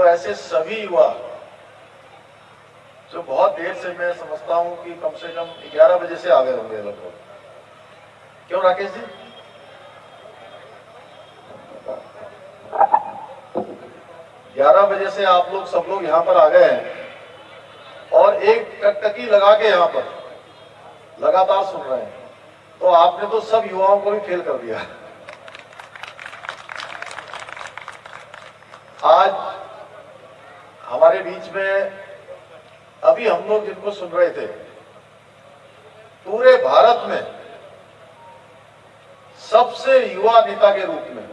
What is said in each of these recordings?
तो ऐसे सभी युवा जो बहुत देर से, मैं समझता हूं कि कम से कम 11 बजे से आ गए होंगे लगभग, क्यों राकेश जी? 11 बजे से आप लोग सब लोग यहाँ पर आ गए हैं और एक टकटकी लगा के यहाँ पर लगातार सुन रहे हैं, तो आपने तो सब युवाओं को भी फेल कर दिया। आज हमारे बीच में अभी हम लोग जिनको सुन रहे थे, पूरे भारत में सबसे युवा नेता के रूप में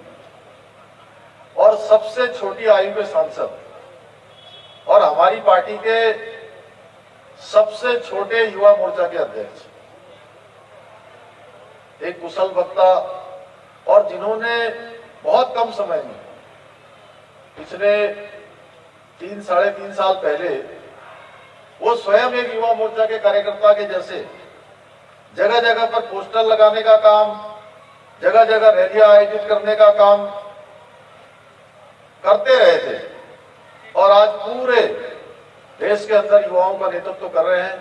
और सबसे छोटी आयु के सांसद और हमारी पार्टी के सबसे छोटे युवा मोर्चा के अध्यक्ष, एक कुशल वक्ता, और जिन्होंने बहुत कम समय में पिछले 3-3.5 साल पहले वो स्वयं एक युवा मोर्चा के कार्यकर्ता के जैसे जगह जगह पर पोस्टर लगाने का काम, जगह जगह रैलियां आयोजित करने का काम करते रहे थे और आज पूरे देश के अंदर युवाओं का नेतृत्व कर रहे हैं।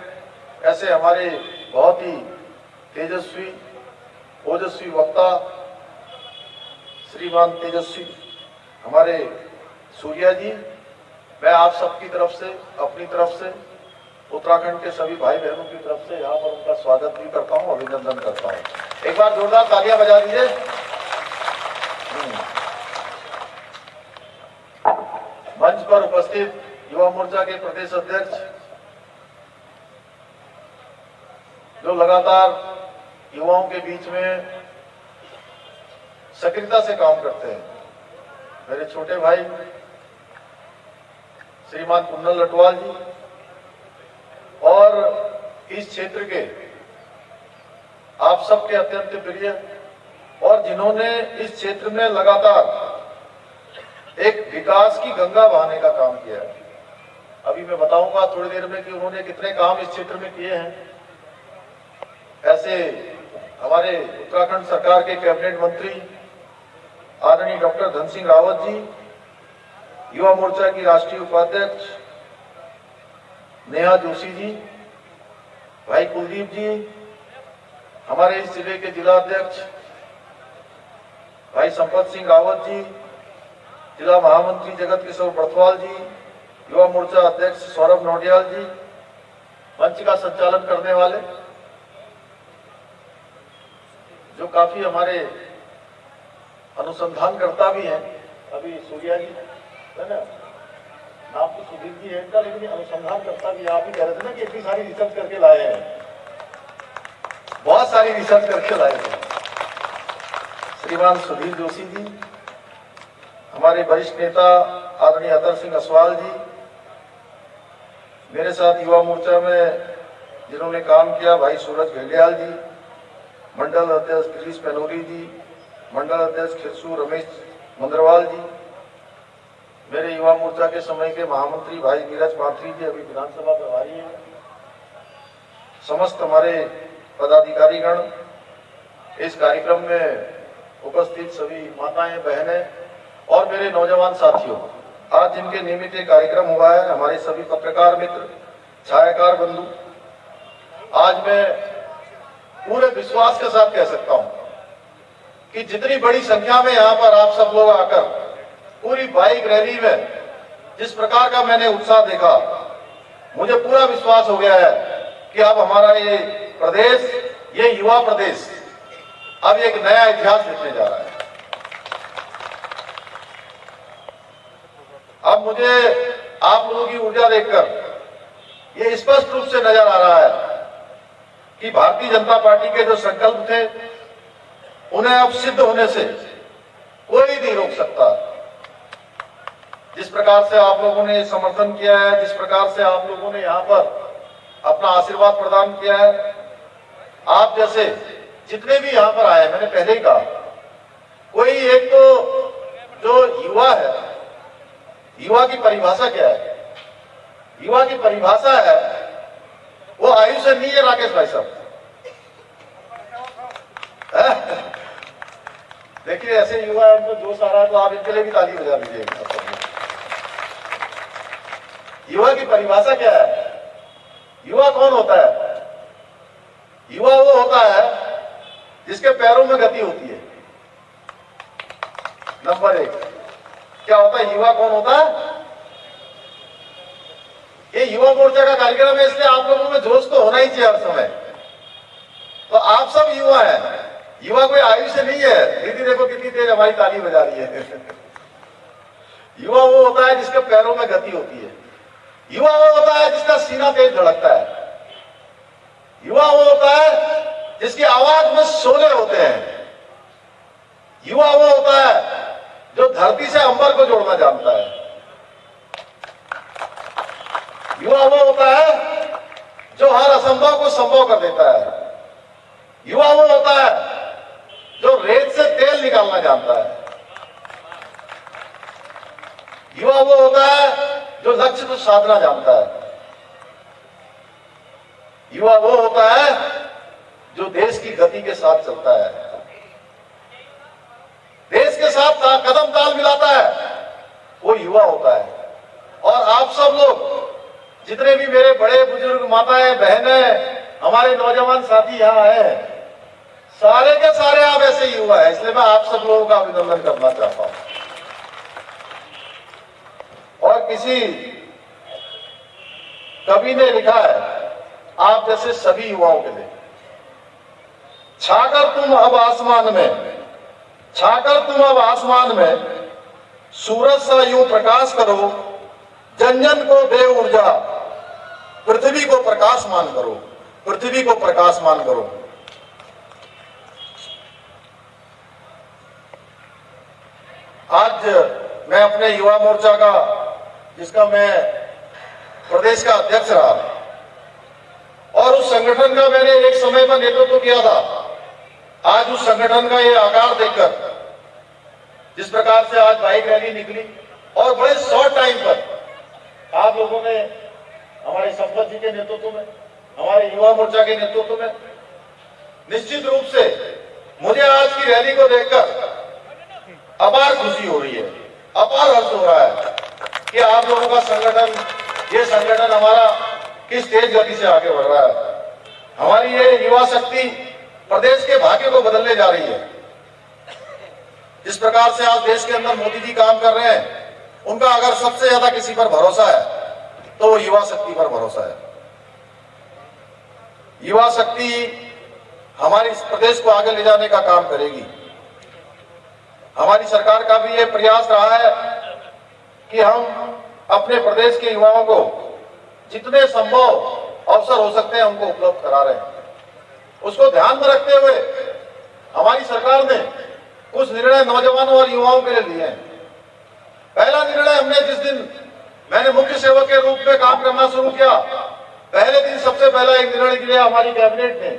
ऐसे हमारे बहुत ही तेजस्वी ओजस्वी वक्ता श्रीमान तेजस्वी हमारे सूर्या जी, मैं आप सबकी तरफ से, अपनी तरफ से, उत्तराखंड के सभी भाई बहनों की तरफ से यहाँ पर उनका स्वागत भी करता हूँ, अभिनंदन करता हूँ। एक बार जोरदार तालियां बजा दीजिए। मंच पर उपस्थित युवा मोर्चा के प्रदेश अध्यक्ष जो लगातार युवाओं के बीच में सक्रियता से काम करते हैं, मेरे छोटे भाई श्रीमान कुंदन लटवाल जी, और इस क्षेत्र के आप सबके अत्यंत प्रिय और जिन्होंने इस क्षेत्र में लगातार एक विकास की गंगा बहाने का काम किया है। अभी मैं बताऊंगा थोड़ी देर में कि उन्होंने कितने काम इस क्षेत्र में किए हैं। ऐसे हमारे उत्तराखंड सरकार के कैबिनेट मंत्री आदरणीय डॉक्टर धन सिंह रावत जी, युवा मोर्चा की राष्ट्रीय उपाध्यक्ष नेहा जोशी जी, भाई कुलदीप जी, हमारे इस जिले के जिला अध्यक्ष भाई संपत सिंह रावत जी, जिला महामंत्री जगत किशोर बर्थवाल जी, युवा मोर्चा अध्यक्ष सौरभ नौटियाल जी, मंच का संचालन करने वाले जो काफी हमारे अनुसंधानकर्ता भी हैं, अभी सूर्या जी है ना, नाम तो सुधीर जी है इनका, लेकिन अनुसंधानकर्ता भी आप ही कह रहे थे ना कि इतनी सारी रिसर्च करके लाए हैं, बहुत सारी रिसर्च करके लाए थे। श्रीमान सुधीर जोशी जी, हमारे वरिष्ठ नेता आदरणीय अतर सिंह असवाल जी, मेरे साथ युवा मोर्चा में जिन्होंने काम किया भाई सूरज घेडियाल जी, मंडल अध्यक्ष गिरीश पेनोरी जी, मंडल अध्यक्ष खिरसू रमेश मंदरवाल जी, मेरे युवा मोर्चा के समय के महामंत्री भाई नीरज माथुरी जी, अभी विधानसभा प्रभारी हैं, समस्त हमारे पदाधिकारीगण, इस कार्यक्रम में उपस्थित सभी माताएं बहनें और मेरे नौजवान साथियों, आज जिनके निमित्त ये कार्यक्रम हुआ है, हमारे सभी पत्रकार मित्र, छायाकार बंधु, आज मैं पूरे विश्वास के साथ कह सकता हूं कि जितनी बड़ी संख्या में यहाँ पर आप सब लोग आकर पूरी बाइक रैली में जिस प्रकार का मैंने उत्साह देखा, मुझे पूरा विश्वास हो गया है कि अब हमारा ये प्रदेश, ये युवा प्रदेश अब एक नया इतिहास लिखने जा रहा है। अब मुझे आप लोगों की ऊर्जा देखकर ये स्पष्ट रूप से नजर आ रहा है कि भारतीय जनता पार्टी के जो संकल्प थे उन्हें अब सिद्ध होने से कोई नहीं रोक सकता। जिस प्रकार से आप लोगों ने समर्थन किया है, जिस प्रकार से आप लोगों ने यहाँ पर अपना आशीर्वाद प्रदान किया है, आप जैसे जितने भी यहाँ पर आए, मैंने पहले ही कहा, कोई एक तो जो युवा है, युवा की परिभाषा क्या है? युवा की परिभाषा है वो आयु से नहीं है राकेश भाई साहब। देखिए ऐसे युवा है, उनको जोश आ रहा है तो आप इनके लिए भी ताली बजा लीजिए। युवा की परिभाषा क्या है? युवा कौन होता है? युवा वो होता है जिसके पैरों में गति होती है। नंबर एक, क्या होता है? युवा कौन होता है? ये युवा मोर्चा का कार्यक्रम है, इसलिए आप लोगों में जोश तो होना ही चाहिए हर समय। तो आप सब युवा हैं। युवा कोई आयु से नहीं है। दीदी देखो कितनी तेज हमारी ताली बजा रही है। युवा वो होता है जिसके पैरों में गति होती है। युवा वो होता है जिसका सीना तेज धड़कता है। युवा वो होता है जिसकी आवाज में शोले होते हैं। युवा वो होता है जो धरती से अंबर को जोड़ना जानता है। युवा वो होता है जो हर असंभव को संभव कर देता है। युवा वो होता है जो रेत से तेल निकालना जानता है। युवा वो होता है जो लक्ष्य को साधना जानता है। युवा वो होता है जो देश की गति के साथ चलता है, देश के साथ कदम ताल मिलाता है, वो युवा होता है। और आप सब लोग जितने भी मेरे बड़े बुजुर्ग माताएं बहनें हमारे नौजवान साथी यहाँ आए, सारे के सारे आप ऐसे युवा हैं। इसलिए मैं आप सब लोगों का अभिनंदन करना चाहता हूं। और किसी कवि ने लिखा है आप जैसे सभी युवाओं के लिए, छाकर तुम अब आसमान में, छाकर तुम अब आसमान में, सूरज सा यूं प्रकाश करो, जन जन को दे ऊर्जा, पृथ्वी को प्रकाशमान करो, पृथ्वी को प्रकाशमान करो। आज मैं अपने युवा मोर्चा का, जिसका मैं प्रदेश का अध्यक्ष रहा और उस संगठन का मैंने एक समय पर नेतृत्व किया था, आज उस संगठन का ये आकार देखकर, जिस प्रकार से आज बाइक रैली निकली और बड़े शॉर्ट टाइम पर आप लोगों ने हमारे संपत जी के नेतृत्व में, हमारे युवा मोर्चा के नेतृत्व में, निश्चित रूप से मुझे आज की रैली को देखकर अपार खुशी हो रही है, अपार हर्ष हो रहा है कि आप लोगों का संगठन, ये संगठन हमारा किस तेज गति से आगे बढ़ रहा है। हमारी ये युवा शक्ति प्रदेश के भाग्य को बदलने जा रही है। जिस प्रकार से आज देश के अंदर मोदी जी काम कर रहे हैं, उनका अगर सबसे ज्यादा किसी पर भरोसा है तो वो युवा शक्ति पर भरोसा है। युवा शक्ति हमारे इस प्रदेश को आगे ले जाने का काम करेगी। हमारी सरकार का भी ये प्रयास रहा है कि हम अपने प्रदेश के युवाओं को जितने संभव अवसर हो सकते हैं उनको उपलब्ध करा रहे हैं। उसको ध्यान में रखते हुए हमारी सरकार ने कुछ निर्णय नौजवानों और युवाओं के लिए लिए हैं। पहला निर्णय हमने जिस दिन मैंने मुख्य सेवक के रूप में काम करना शुरू किया, पहले दिन सबसे पहला एक निर्णय लिया हमारी कैबिनेट ने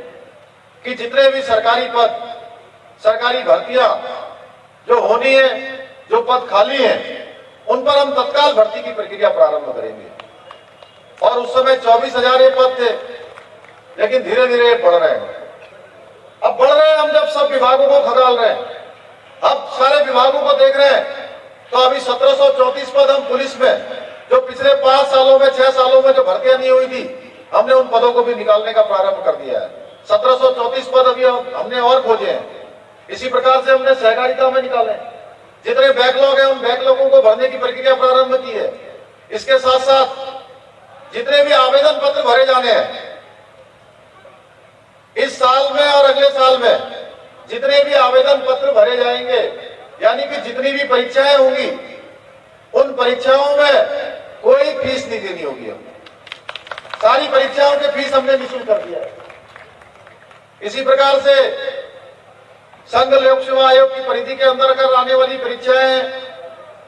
कि जितने भी सरकारी पद, सरकारी भर्तियां जो होनी है, जो पद खाली हैं, उन पर हम तत्काल भर्ती की प्रक्रिया प्रारंभ करेंगे। और उस समय 24,000 पद थे, लेकिन धीरे धीरे बढ़ रहे हैं। अब बढ़ रहे हैं, हम जब सब विभागों को खंगाल रहे हैं, अब सारे विभागों को देख रहे हैं, तो अभी 1734 पद हम पुलिस में, जो पिछले 5 सालों में 6 सालों में जो भर्तियां नहीं हुई थी, हमने उन पदों को भी निकालने का प्रारंभ कर दिया है। 1734 पद अभी हमने और खोजे हैं। इसी प्रकार से हमने सहकारिता में निकाले, जितने बैकलॉग है उन बैकलॉगों को भरने की प्रक्रिया प्रारंभ की है। इसके साथ साथ जितने भी आवेदन पत्र भरे जाने हैं इस साल में और अगले साल में, जितने भी आवेदन पत्र भरे जाएंगे, यानी कि जितनी भी परीक्षाएं होंगी, उन परीक्षाओं में कोई फीस नहीं देनी होगी। हमने सारी परीक्षाओं के फीस हमने निःशुल्क कर दिया है। इसी प्रकार से संघ लोक सेवा आयोग की परिधि के अंदर कर आने वाली परीक्षाएं,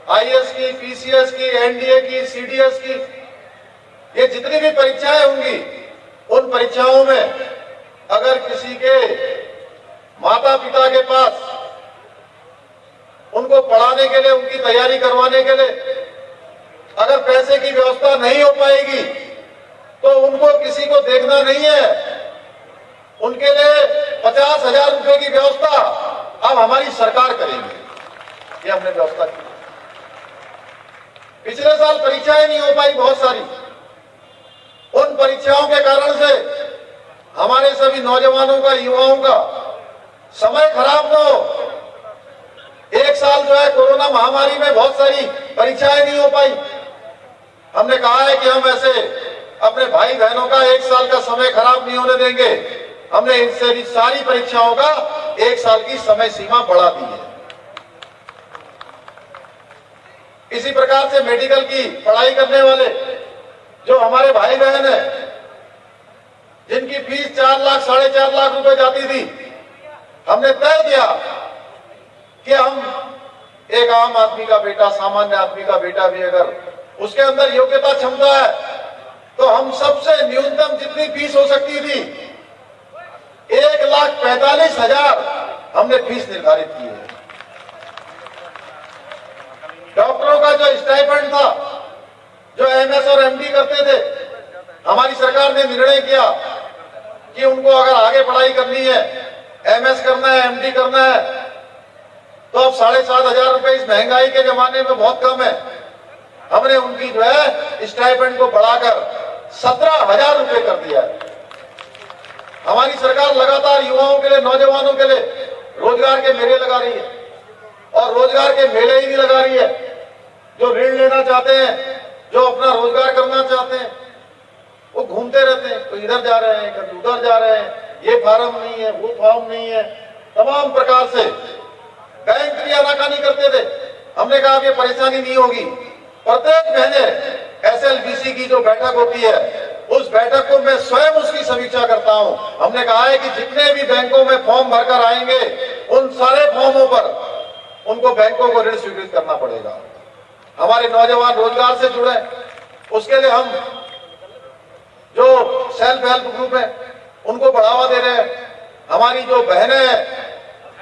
आईएएस की, पीसीएस की, एनडीए की, सीडीएस की, ये जितनी भी परीक्षाएं होंगी, उन परीक्षाओं में अगर किसी के माता पिता के पास उनको पढ़ाने के लिए, उनकी तैयारी करवाने के लिए अगर पैसे की व्यवस्था नहीं हो पाएगी, तो उनको किसी को देखना नहीं है। उनके लिए 50,000 रुपए की व्यवस्था अब हमारी सरकार करेगी। ये हमने व्यवस्था की। पिछले साल परीक्षाएं नहीं हो पाई बहुत सारी। उन परीक्षाओं के कारण से हमारे सभी नौजवानों का, युवाओं का समय खराब न हो। एक साल जो है कोरोना महामारी में बहुत सारी परीक्षाएं नहीं हो पाई। हमने कहा है कि हम ऐसे अपने भाई बहनों का एक साल का समय खराब नहीं होने देंगे। हमने इन सारी परीक्षाओं का एक साल की समय सीमा बढ़ा दी है। इसी प्रकार से मेडिकल की पढ़ाई करने वाले जो हमारे भाई बहन हैं, जिनकी फीस 4 लाख, 4.5 लाख रुपए जाती थी, हमने तय किया कि हम एक आम आदमी का बेटा, सामान्य आदमी का बेटा भी अगर उसके अंदर योग्यता, क्षमता है, तो हम सबसे न्यूनतम जितनी फीस हो सकती थी 1,45,000 हमने फीस निर्धारित की है। डॉक्टरों का जो स्टाइपेंड था, जो एमएस और एमडी करते थे, हमारी सरकार ने निर्णय किया कि उनको अगर आगे पढ़ाई करनी है, एमएस करना है, एमडी करना है, तो अब 7,500 रुपए इस महंगाई के जमाने में बहुत कम है। हमने उनकी जो है स्टाइपेंड को बढ़ाकर 17,000 रुपए कर दिया है। हमारी सरकार लगातार युवाओं के लिए, नौजवानों के लिए रोजगार के मेले लगा रही है, और रोजगार के मेले ही नहीं लगा रही है। जो ऋण लेना चाहते हैं, जो अपना रोजगार करना चाहते हैं, वो घूमते रहते हैं, तो इधर जा रहे हैं, कभी उधर जा रहे हैं, ये फार्म नहीं है, वो फॉर्म नहीं है, तमाम प्रकार से बैंक भी आनाकानी करते थे। हमने कहा ये परेशानी नहीं होगी। प्रत्येक महीने एसएलबीसी की जो बैठक होती है, उस बैठक को मैं स्वयं उसकी समीक्षा करता हूं। हमने कहा है कि जितने भी बैंकों में फॉर्म भरकर आएंगे, उन सारे फॉर्मों पर उनको बैंकों को ऋण स्वीकृत करना पड़ेगा। हमारे नौजवान रोजगार से जुड़े, उसके लिए हम जो सेल्फ हेल्प ग्रुप है उनको बढ़ावा दे रहे हैं। हमारी जो बहनें हैं,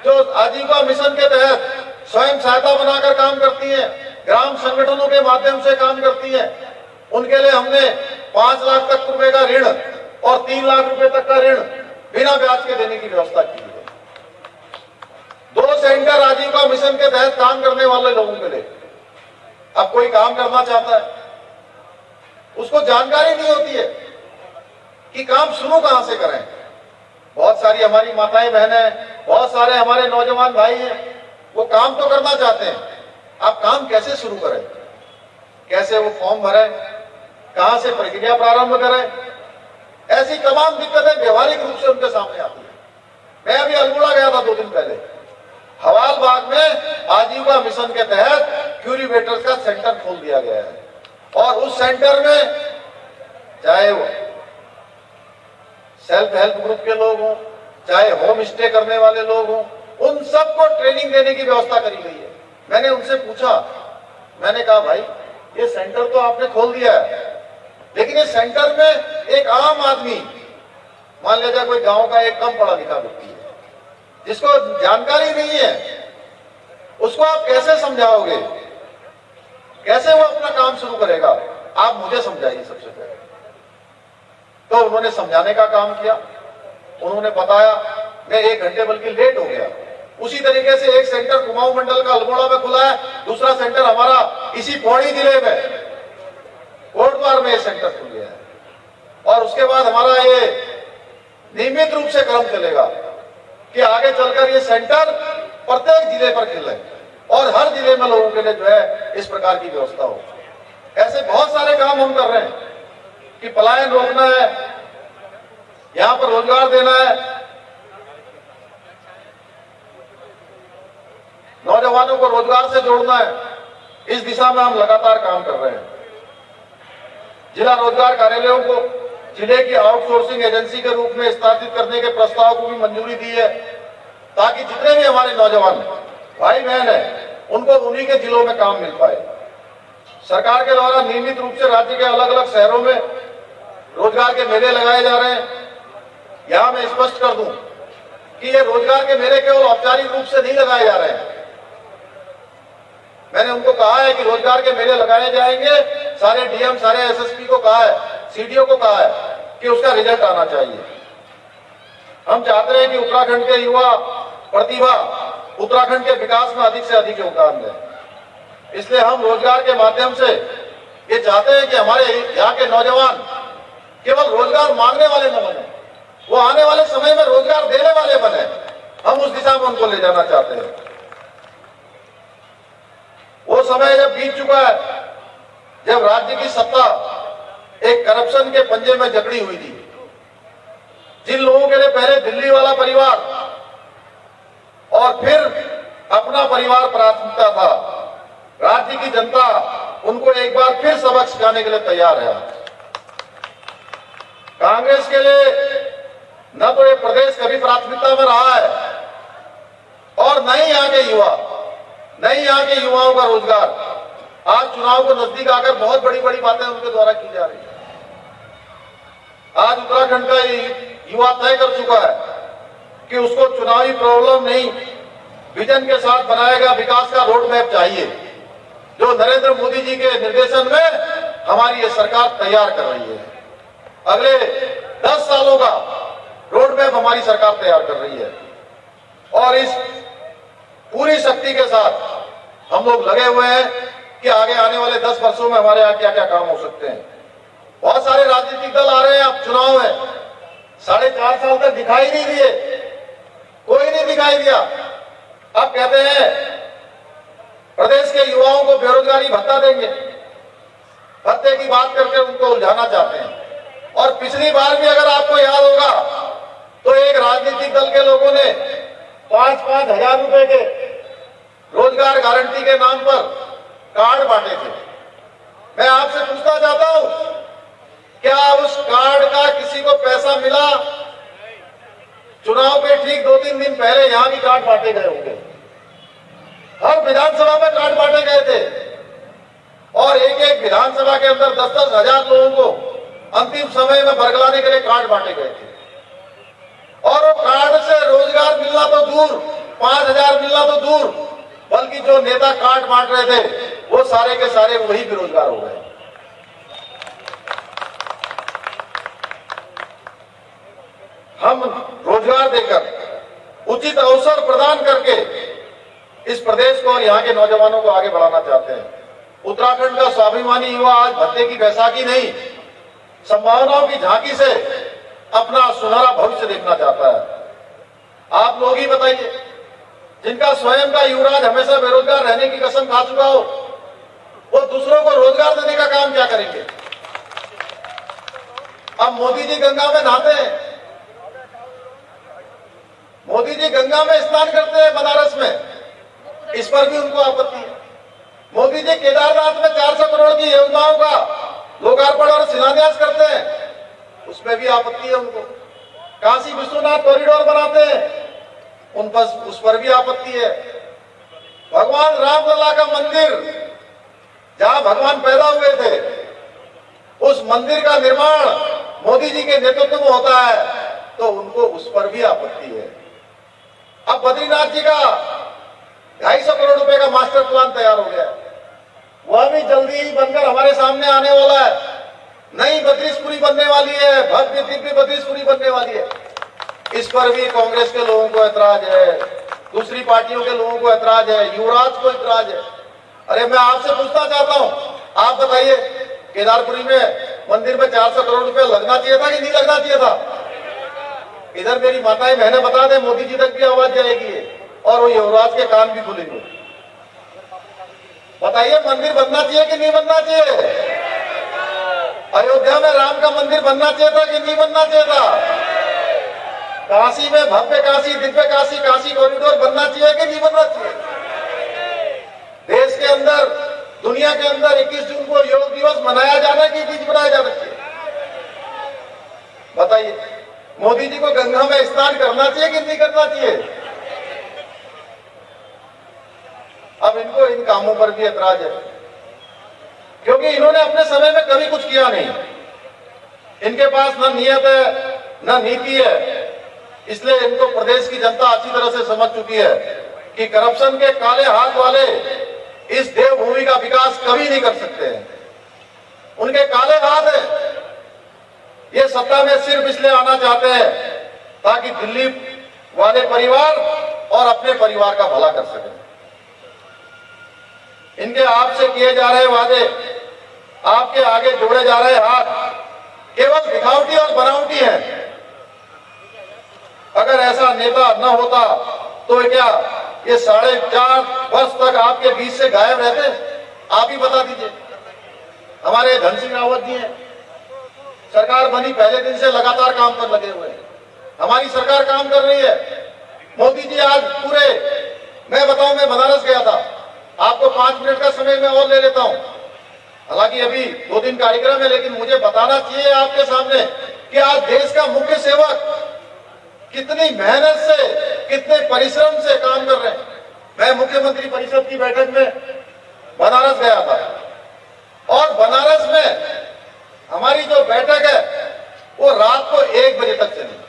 जो आजीविका मिशन के तहत स्वयं सहायता बनाकर काम करती हैं, ग्राम संगठनों के माध्यम से काम करती हैं, उनके लिए हमने 5 लाख तक रुपए का ऋण और 3 लाख रुपए तक का ऋण बिना ब्याज के देने की व्यवस्था की है। 2 सेंटर आजीविका मिशन के तहत काम करने वाले लोगों के लिए। अब कोई काम करना चाहता है, उसको जानकारी नहीं होती है कि काम शुरू कहां से करें। बहुत सारी हमारी माताएं बहनें, बहुत सारे हमारे नौजवान भाई हैं, वो काम तो करना चाहते हैं, आप काम कैसे शुरू करें, कैसे वो फॉर्म भरें, कहां से प्रक्रिया प्रारंभ करें, ऐसी तमाम दिक्कतें व्यवहारिक रूप से उनके सामने आती है। मैं अभी अल्मोड़ा गया था 2 दिन पहले, हवाल बाग में आजीविका मिशन के तहत क्यूरीवेटर्स का सेंटर खोल दिया गया है, और उस सेंटर में चाहे वो सेल्फ हेल्प ग्रुप के लोग हों, चाहे होम स्टे करने वाले लोग हों, उन सबको ट्रेनिंग देने की व्यवस्था करी गई है। मैंने उनसे पूछा, मैंने कहा भाई ये सेंटर तो आपने खोल दिया है, लेकिन ये सेंटर में एक आम आदमी, मान लीजिए कोई गांव का एक कम पढ़ा लिखा व्यक्ति है, जिसको जानकारी नहीं है, उसको आप कैसे समझाओगे, कैसे वो अपना काम शुरू करेगा? आप मुझे समझाइए सबसे पहले। तो उन्होंने समझाने का काम किया, उन्होंने बताया। मैं 1 घंटे बल्कि लेट हो गया। उसी तरीके से एक सेंटर कुमाऊं मंडल का अल्मोड़ा में खुला है, दूसरा सेंटर हमारा इसी पौड़ी जिले में कोटद्वार में सेंटर खुल गया है, और उसके बाद हमारा ये नियमित रूप से क्रम चलेगा कि आगे चलकर ये सेंटर प्रत्येक जिले पर खुले और हर जिले में लोगों के लिए जो है इस प्रकार की व्यवस्था हो। ऐसे बहुत सारे काम हम कर रहे हैं कि पलायन रोकना है, यहां पर रोजगार देना है, नौजवानों को रोजगार से जोड़ना है। इस दिशा में हम लगातार काम कर रहे हैं। जिला रोजगार कार्यालयों को जिले की आउटसोर्सिंग एजेंसी के रूप में स्थापित करने के प्रस्ताव को भी मंजूरी दी है, ताकि जितने भी हमारे नौजवान भाई बहन हैं उनको उन्हीं के जिलों में काम मिल पाए। सरकार के द्वारा नियमित रूप से राज्य के अलग अलग शहरों में रोजगार के मेले लगाए जा रहे हैं। यहां मैं स्पष्ट कर दूं कि ये रोजगार के मेले केवल औपचारिक रूप से नहीं लगाए जा रहे हैं। मैंने उनको कहा है कि रोजगार के मेले लगाए जाएंगे, सारे डीएम, सारे एसएसपी को कहा है, सीडीओ को कहा है कि उसका रिजल्ट आना चाहिए। हम चाहते हैं कि उत्तराखंड के युवा प्रतिभा उत्तराखंड के विकास में अधिक से अधिक योगदान दें। इसलिए हम रोजगार के माध्यम से ये चाहते हैं कि हमारे यहाँ के नौजवान केवल रोजगार मांगने वाले न बने, वो आने वाले समय में रोजगार देने वाले बने। हम उस दिशा में उनको ले जाना चाहते हैं। वो समय जब बीत चुका है जब राज्य की सत्ता एक करप्शन के पंजे में जकड़ी हुई थी। जिन लोगों के लिए पहले दिल्ली वाला परिवार और फिर अपना परिवार प्राथमिकता था, राज्य की जनता उनको एक बार फिर सबक सिखाने के लिए तैयार है। कांग्रेस के लिए न तो ये प्रदेश कभी प्राथमिकता में रहा है और न ही यहाँ के युवा, न ही यहाँ के युवाओं का रोजगार। आज चुनाव को नजदीक आकर बहुत बड़ी बड़ी बातें उनके द्वारा की जा रही है। आज उत्तराखंड का युवा तय कर चुका है कि उसको चुनावी प्रॉब्लम नहीं, विजन के साथ बनाएगा विकास का रोड मैप चाहिए, जो नरेंद्र मोदी जी के निर्देशन में हमारी ये सरकार तैयार कर रही है। अगले 10 सालों का रोड मैप हमारी सरकार तैयार कर रही है और इस पूरी शक्ति के साथ हम लोग लगे हुए हैं कि आगे आने वाले 10 वर्षों में हमारे यहाँ क्या क्या काम हो सकते हैं। बहुत सारे राजनीतिक दल आ रहे हैं, अब चुनाव है, 4.5 साल तक दिखाई नहीं दिए, कोई नहीं दिखाई दिया। अब कहते हैं प्रदेश के युवाओं को बेरोजगारी भत्ता देंगे, भत्ते की बात करके उनको उलझाना चाहते हैं। और पिछली बार भी अगर आपको याद होगा तो एक राजनीतिक दल के लोगों ने 5-5 हजार रुपए के रोजगार गारंटी के नाम पर कार्ड बांटे थे। मैं आपसे पूछना चाहता हूं, क्या उस कार्ड का किसी को पैसा मिला? चुनाव के ठीक 2-3 दिन पहले यहां भी कार्ड बांटे गए होंगे, हर विधानसभा में कार्ड बांटे गए थे और एक एक विधानसभा के अंदर 10-10 हजार लोगों को अंतिम समय में बरगलाने के लिए कार्ड बांटे गए थे। और वो कार्ड से रोजगार मिलना तो दूर, 5 हजार मिलना तो दूर, बल्कि जो नेता कार्ड बांट रहे थे वो सारे के सारे वही बेरोजगार हो गए। हम रोजगार देकर, उचित अवसर प्रदान करके इस प्रदेश को और यहाँ के नौजवानों को आगे बढ़ाना चाहते हैं। उत्तराखंड का स्वाभिमानी युवा आज भत्ते की बैसाखी नहीं, संभावनाओं की झांकी से अपना सुनहरा भविष्य देखना चाहता है। आप लोग ही बताइए, जिनका स्वयं का युवराज हमेशा बेरोजगार रहने की कसम खा चुका हो, वो दूसरों को रोजगार देने का काम क्या करेंगे? अब मोदी जी गंगा में नहाते हैं, मोदी जी गंगा में स्नान करते हैं बनारस में, इस पर भी उनको आपत्ति है। मोदी जी केदारनाथ में 400 करोड़ की योजनाओं का लोकार्पण और शिलान्यास करते हैं, उसमें भी आपत्ति है उनको। काशी विश्वनाथ कॉरिडोर बनाते हैं, उस पर भी आपत्ति है। भगवान रामलला का मंदिर, जहां भगवान पैदा हुए थे, उस मंदिर का निर्माण मोदी जी के नेतृत्व में होता है, तो उनको उस पर भी आपत्ति है। अब बद्रीनाथ जी का 250 करोड़ रुपए का मास्टर प्लान तैयार हो गया है, वह भी जल्दी ही बनकर हमारे सामने आने वाला है। नई बद्रीशपुरी बनने वाली है, भव्य दिव्य बद्रीशपुरी बनने वाली है। इस पर भी कांग्रेस के लोगों को ऐतराज है, दूसरी पार्टियों के लोगों को ऐतराज है, युवराज को ऐतराज है। अरे मैं आपसे पूछना चाहता हूं, आप बताइए, केदारपुरी में मंदिर में 400 करोड़ रुपए लगना चाहिए था कि नहीं लगना चाहिए था? इधर मेरी माताएं बहनें बता दें, मोदी जी तक भी आवाज जाएगी और वो युवराज के कान भी खुलेंगे। बताइए, मंदिर बनना चाहिए कि नहीं बनना चाहिए? अयोध्या में राम का मंदिर बनना चाहिए था कि नहीं बनना चाहिए था? काशी में भव्य काशी, दिव्य काशी, काशी कॉरिडोर बनना चाहिए कि नहीं बनना चाहिए? देश के अंदर, दुनिया के अंदर 21 जून को योग दिवस मनाया जाना कि तीज मनाया जाना चाहिए? बताइए, मोदी जी को गंगा में स्नान करना चाहिए कि नहीं करना चाहिए? अब इनको इन कामों पर भी ऐतराज है, क्योंकि इन्होंने अपने समय में कभी कुछ किया नहीं। इनके पास न नियत है न नीति है, इसलिए इनको प्रदेश की जनता अच्छी तरह से समझ चुकी है कि करप्शन के काले हाथ वाले इस देवभूमि का विकास कभी नहीं कर सकते हैं। उनके काले हाथ है, ये सत्ता में सिर्फ इसलिए आना चाहते हैं ताकि दिल्ली वाले परिवार और अपने परिवार का भला कर सकें। इनके आपसे किए जा रहे वादे, आपके आगे जोड़े जा रहे हाथ केवल दिखावटी और बनावटी है। अगर ऐसा नेता न होता तो क्या ये 4.5 वर्ष तक आपके बीच से गायब रहते? आप ही बता दीजिए। हमारे धन सिंह रावत जी हैं, सरकार बनी पहले दिन से लगातार काम पर लगे हुए हैं। हमारी सरकार काम कर रही है। मोदी जी आज पूरे, मैं बताऊं, मैं बनारस गया था, आपको 5 मिनट का समय मैं और ले लेता हूं, हालांकि अभी 2 दिन कार्यक्रम है, लेकिन मुझे बताना चाहिए आपके सामने कि आज देश का मुख्य सेवक कितनी मेहनत से, कितने परिश्रम से काम कर रहे हैं। मैं मुख्यमंत्री परिषद की बैठक में बनारस गया था और बनारस में हमारी जो बैठक है वो रात को 1 बजे तक चली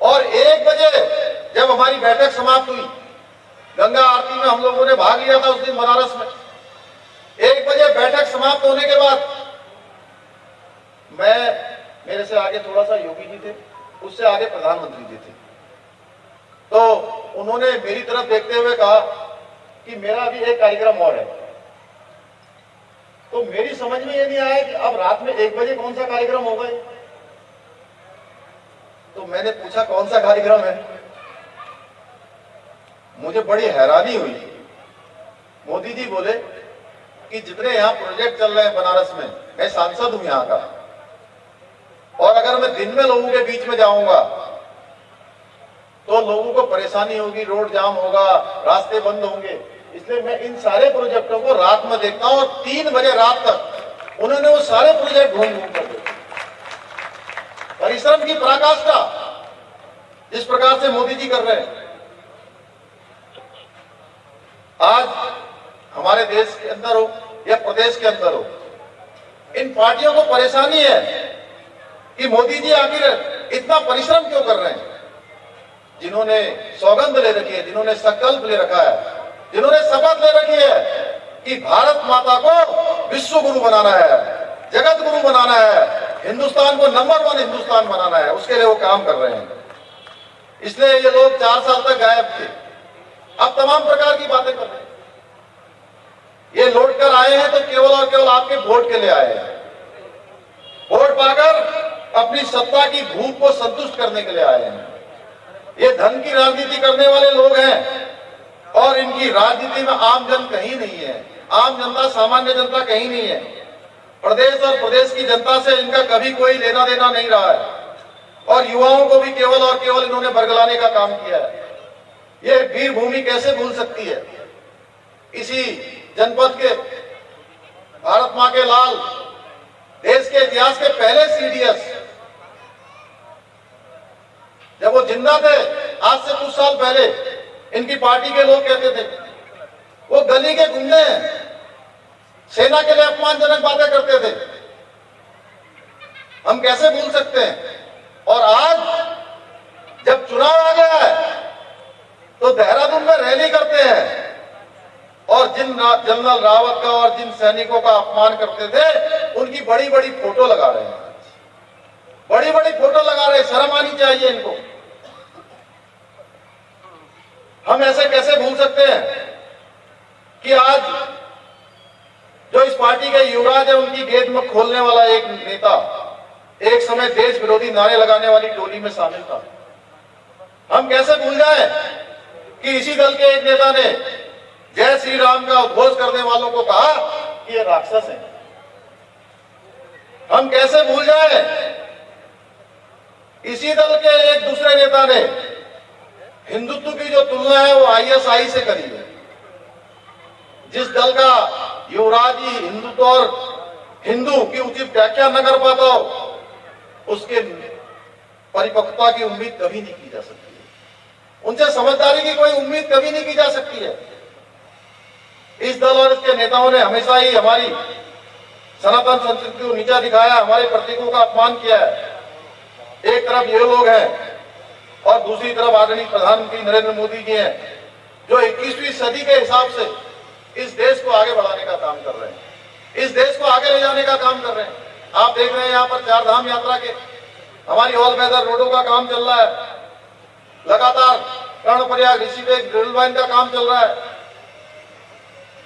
और 1 बजे जब हमारी बैठक समाप्त हुई, गंगा आरती में हम लोगों ने भाग लिया था उस दिन बनारस में। 1 बजे बैठक समाप्त होने के बाद मेरे से आगे थोड़ा सा योगी जी थे, उससे आगे प्रधानमंत्री जी थे, तो उन्होंने मेरी तरफ देखते हुए कहा कि मेरा अभी एक कार्यक्रम और है। तो मेरी समझ में ये नहीं आया कि अब रात में 1 बजे कौन सा कार्यक्रम होगा। तो मैंने पूछा कौन सा कार्यक्रम है। मुझे बड़ी हैरानी हुई। मोदी जी बोले कि जितने यहाँ प्रोजेक्ट चल रहे हैं बनारस में, मैं सांसद हूं यहाँ का, और अगर मैं दिन में लोगों के बीच में जाऊंगा तो लोगों को परेशानी होगी, रोड जाम होगा, रास्ते बंद होंगे, इसलिए मैं इन सारे प्रोजेक्टों को रात में देखता हूं। और 3 बजे रात तक उन्होंने वो सारे प्रोजेक्ट घूम घूम कर देखे। परिश्रम की पराकाष्ठा जिस प्रकार से मोदी जी कर रहे हैं। आज हमारे देश के अंदर हो या प्रदेश के अंदर हो, इन पार्टियों को परेशानी है कि मोदी जी आखिर इतना परिश्रम क्यों कर रहे हैं। जिन्होंने सौगंध ले रखी है, जिन्होंने संकल्प ले रखा है, जिन्होंने शपथ ले रखी है कि भारत माता को विश्व गुरु बनाना है, जगत गुरु बनाना है, हिंदुस्तान को नंबर 1 हिंदुस्तान बनाना है, उसके लिए वो काम कर रहे हैं। इसलिए ये लोग 4 साल तक गायब थे, अब तमाम प्रकार की बातें कर रहे हैं। ये लौट कर आए हैं तो केवल और केवल आपके वोट के लिए आए हैं। वोट पाकर अपनी सत्ता की भूख को संतुष्ट करने के लिए आए हैं। ये धन की राजनीति करने वाले लोग हैं और इनकी राजनीति में आम जन कहीं नहीं है, आम जनता, सामान्य जनता कहीं नहीं है। प्रदेश और प्रदेश की जनता से इनका कभी कोई लेना देना नहीं रहा है और युवाओं को भी केवल और केवल इन्होंने बरगलाने का काम किया है। ये वीर भूमि कैसे भूल सकती है। इसी जनपद के भारत मां के लाल, देश के इतिहास के पहले सीडीएस, जब वो जिंदा थे आज से कुछ साल पहले, इनकी पार्टी के लोग कहते थे वो गली के गुंडे हैं, सेना के लिए अपमानजनक बातें करते थे। हम कैसे भूल सकते हैं। और आज जब चुनाव आ गया है तो देहरादून में रैली करते हैं और जिन जनरल रावत का और जिन सैनिकों का अपमान करते थे उनकी बड़ी बड़ी फोटो लगा रहे हैं, बड़ी बड़ी फोटो लगा रहे हैं। शर्म आनी चाहिए इनको। हम ऐसे कैसे भूल सकते हैं कि आज जो इस पार्टी के युवराज है उनकी गेंद में खोलने वाला एक नेता एक समय देश विरोधी नारे लगाने वाली टोली में शामिल था। हम कैसे भूल जाएं कि इसी दल के एक नेता ने जय श्री राम का उद्घोष करने वालों को कहा कि ये राक्षस है। हम कैसे भूल जाएं इसी दल के एक दूसरे नेता ने हिंदुत्व की जो तुलना है वो आईएसआई से करी है। जिस दल का युवराज ही हिंदुत्व और हिंदू की उचित व्याख्या न कर पाता हो, उसके परिपक्वता की उम्मीद कभी नहीं की जा सकती है। उनसे समझदारी की कोई उम्मीद कभी नहीं की जा सकती है। इस दल और इसके नेताओं ने हमेशा ही हमारी सनातन संस्कृति को नीचा दिखाया, हमारे प्रतीकों का अपमान किया है। एक तरफ ये लोग हैं और दूसरी तरफ आदरणीय प्रधानमंत्री नरेंद्र मोदी जी हैं, जो 21वीं सदी के हिसाब से इस देश को आगे बढ़ाने का काम कर रहे हैं, इस देश को आगे ले जाने का काम कर रहे हैं। आप देख रहे हैं यहाँ पर 4 धाम यात्रा के हमारी ऑल वेदर रोडों का काम चल रहा है, लगातार कर्णप्रयाग ऋषिकेश रेल लाइन का काम चल रहा है।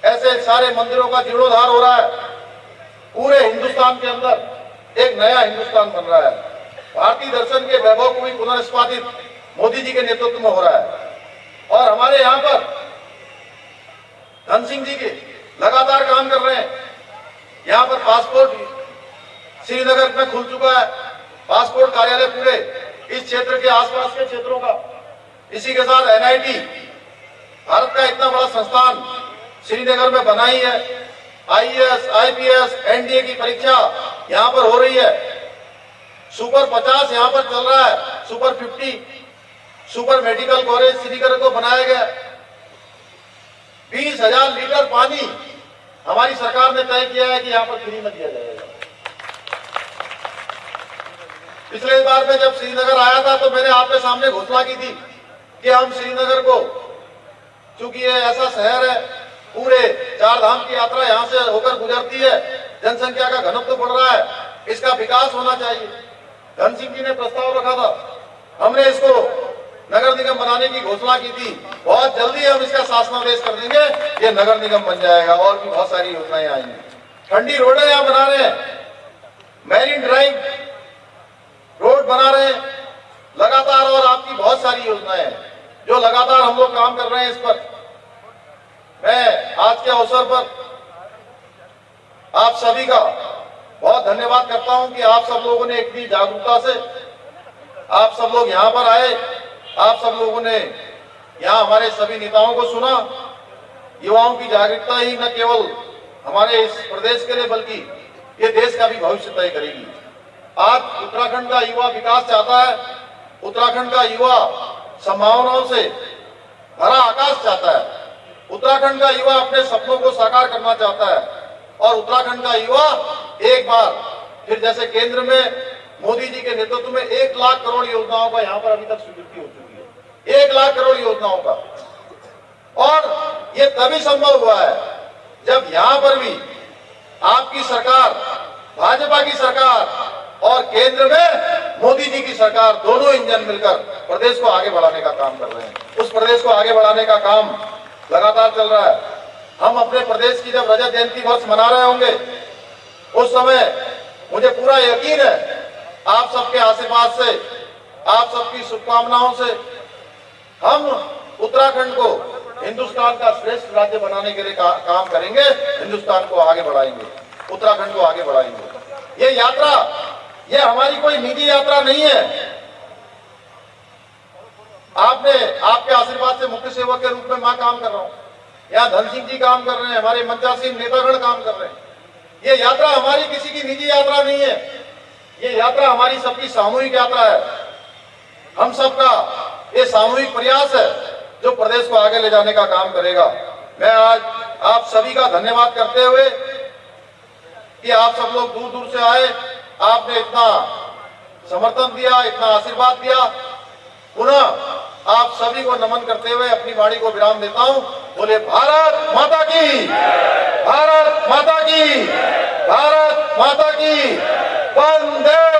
ऐसे सारे मंदिरों का जीर्णोद्धार हो रहा है। पूरे हिंदुस्तान के अंदर एक नया हिंदुस्तान बन रहा है। भारतीय दर्शन के वैभव को भी पुनर्स्थापित मोदी जी के नेतृत्व में हो रहा है। और हमारे यहाँ पर धन सिंह जी के लगातार काम कर रहे हैं। यहाँ पर पासपोर्ट श्रीनगर में खुल चुका है, पासपोर्ट कार्यालय पूरे इस क्षेत्र के आसपास के क्षेत्रों का। इसी के साथ NIT, भारत का इतना बड़ा संस्थान श्रीनगर में बना ही है। IAS, IPS, NDA की परीक्षा यहाँ पर हो रही है। सुपर 50 यहाँ पर चल रहा है, super 50, super medical college Srinagar को बनाया गया। 20,000 लीटर पानी हमारी सरकार ने तय किया है कि यहाँ पर फ्री में दिया जाएगा। पिछले बार में जब श्रीनगर आया था तो मैंने आपके सामने घोषणा की थी कि हम श्रीनगर को, चूंकि ये ऐसा शहर है, पूरे 4 धाम की यात्रा यहाँ से होकर गुजरती है, जनसंख्या का घनत्व बढ़ रहा है, इसका विकास होना चाहिए। धन सिंह जी ने प्रस्ताव रखा था, हमने इसको नगर निगम बनाने की घोषणा की थी। बहुत जल्दी हम इसका शासनादेश कर देंगे, ये नगर निगम बन जाएगा और भी बहुत सारी योजनाएं आएंगी। ठंडी रोडें यहाँ बना रहे हैं, मैरीन ड्राइव रोड बना रहे हैं लगातार, और आपकी बहुत सारी योजनाएं हैं जो लगातार हम लोग काम कर रहे हैं इस पर। मैं आज के अवसर पर आप सभी का बहुत धन्यवाद करता हूं कि आप सब लोगों ने इतनी जागरूकता से आप सब लोग यहाँ पर आए। आप सब लोगों ने यहाँ हमारे सभी नेताओं को सुना। युवाओं की जागरूकता ही न केवल हमारे इस प्रदेश के लिए बल्कि ये देश का भी भविष्य तय करेगी। आज उत्तराखंड का युवा विकास चाहता है, उत्तराखंड का युवा संभावनाओं से भरा आकाश चाहता है, उत्तराखंड का युवा अपने सपनों को साकार करना चाहता है, और उत्तराखंड का युवा एक बार फिर जैसे केंद्र में मोदी जी के नेतृत्व में 1 लाख करोड़ योजनाओं का यहाँ पर अभी तक स्वीकृति हो चुकी है, 1 लाख करोड़ योजनाओं का। और ये तभी संभव हुआ है जब यहाँ पर भी आपकी सरकार, भाजपा की सरकार और केंद्र में मोदी जी की सरकार, दोनों इंजन मिलकर प्रदेश को आगे बढ़ाने का काम कर रहे हैं। उस प्रदेश को आगे बढ़ाने का काम लगातार चल रहा है। हम अपने प्रदेश की जब रजत जयंती वर्ष मना रहे होंगे उस समय मुझे पूरा यकीन है आप सबके आशीर्वाद से, आप सबकी शुभकामनाओं से हम उत्तराखंड को हिंदुस्तान का श्रेष्ठ राज्य बनाने के लिए काम करेंगे, हिंदुस्तान को आगे बढ़ाएंगे, उत्तराखंड को आगे बढ़ाएंगे। ये यात्रा, ये हमारी कोई निजी यात्रा नहीं है। आपने, आपके आशीर्वाद से मुख्य सेवक के रूप में मैं काम कर रहा हूं, यहाँ धन सिंह जी काम कर रहे हैं, हमारे मंचासीन नेतागण काम कर रहे हैं। ये यात्रा हमारी किसी की निजी यात्रा नहीं है, ये यात्रा हमारी सबकी सामूहिक यात्रा है। हम सबका ये सामूहिक प्रयास है जो प्रदेश को आगे ले जाने का काम करेगा। मैं आज आप सभी का धन्यवाद करते हुए कि आप सब लोग दूर दूर से आए, आपने इतना समर्थन दिया, इतना आशीर्वाद दिया, पुनः आप सभी को नमन करते हुए अपनी वाणी को विराम देता हूं। बोले भारत माता की, भारत माता की, भारत माता की, वंदे